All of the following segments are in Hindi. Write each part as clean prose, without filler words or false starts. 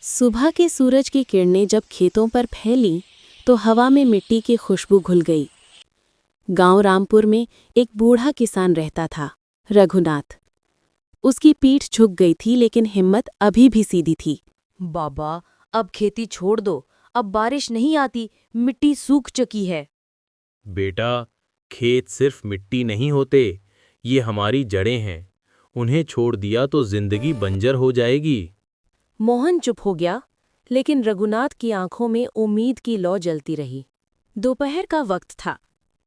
सुबह के सूरज की किरणें जब खेतों पर फैलीं तो हवा में मिट्टी की खुशबू घुल गई। गांव रामपुर में एक बूढ़ा किसान रहता था, रघुनाथ। उसकी पीठ झुक गई थी लेकिन हिम्मत अभी भी सीधी थी। बाबा, अब खेती छोड़ दो। अब बारिश नहीं आती, मिट्टी सूख चुकी है। बेटा, खेत सिर्फ मिट्टी नहीं होते, ये हमारी जड़ें हैं। उन्हें छोड़ दिया तो जिंदगी बंजर हो जाएगी। मोहन चुप हो गया, लेकिन रघुनाथ की आंखों में उम्मीद की लौ जलती रही। दोपहर का वक्त था।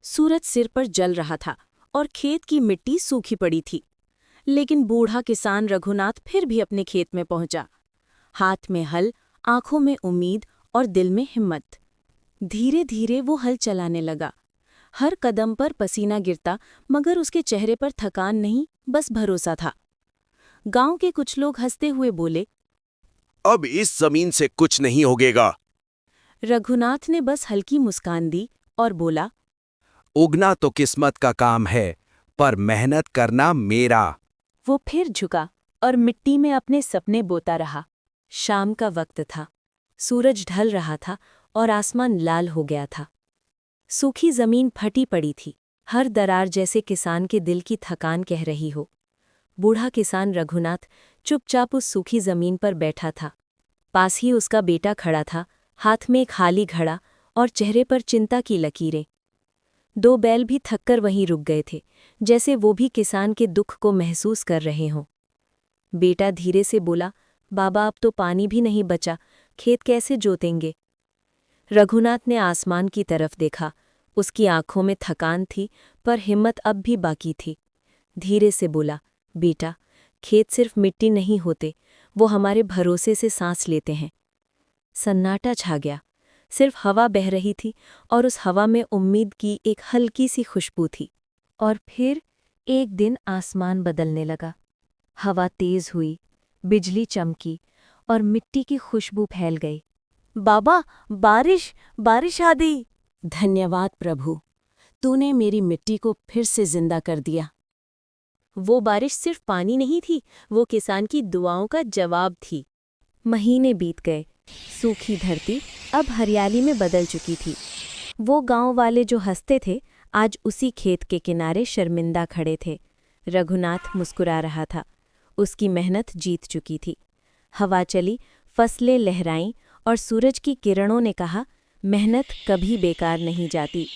सूरज सिर पर जल रहा था और खेत की मिट्टी सूखी पड़ी थी। लेकिन बूढ़ा किसान रघुनाथ फिर भी अपने खेत में पहुंचा। हाथ में हल, आंखों में उम्मीद और दिल में हिम्मत। धीरे धीरे वो हल चलाने लगा। हर कदम पर पसीना गिरता, मगर उसके चेहरे पर थकान नहीं, बस भरोसा था। गांव के कुछ लोग हंसते हुए बोले, अब इस जमीन से कुछ नहीं होगेगा। रघुनाथ ने बस हल्की मुस्कान दी और बोला, उगना तो किस्मत का काम है, पर मेहनत करना मेरा। वो फिर झुका और मिट्टी में अपने सपने बोता रहा। शाम का वक्त था। सूरज ढल रहा था और आसमान लाल हो गया था। सूखी जमीन फटी पड़ी थी, हर दरार जैसे किसान के दिल की थकान कह रही हो। बूढ़ा किसान रघुनाथ चुपचाप उस सूखी जमीन पर बैठा था। पास ही उसका बेटा खड़ा था, हाथ में एक खाली घड़ा और चेहरे पर चिंता की लकीरें। दो बैल भी थककर वहीं रुक गए थे, जैसे वो भी किसान के दुख को महसूस कर रहे हों। बेटा धीरे से बोला, बाबा, अब तो पानी भी नहीं बचा, खेत कैसे जोतेंगे? रघुनाथ ने आसमान की तरफ देखा। उसकी आंखों में थकान थी, पर हिम्मत अब भी बाकी थी। धीरे से बोला, बेटा, खेत सिर्फ मिट्टी नहीं होते, वो हमारे भरोसे से सांस लेते हैं। सन्नाटा छा गया। सिर्फ हवा बह रही थी और उस हवा में उम्मीद की एक हल्की सी खुशबू थी। और फिर एक दिन आसमान बदलने लगा। हवा तेज हुई, बिजली चमकी और मिट्टी की खुशबू फैल गई। बाबा, बारिश बारिश आ गई। धन्यवाद प्रभु, तूने मेरी मिट्टी को फिर से जिंदा कर दिया। वो बारिश सिर्फ पानी नहीं थी, वो किसान की दुआओं का जवाब थी। महीने बीत गए। सूखी धरती अब हरियाली में बदल चुकी थी। वो गांव वाले जो हंसते थे, आज उसी खेत के किनारे शर्मिंदा खड़े थे। रघुनाथ मुस्कुरा रहा था। उसकी मेहनत जीत चुकी थी। हवा चली, फसलें लहराईं और सूरज की किरणों ने कहा, मेहनत कभी बेकार नहीं जाती।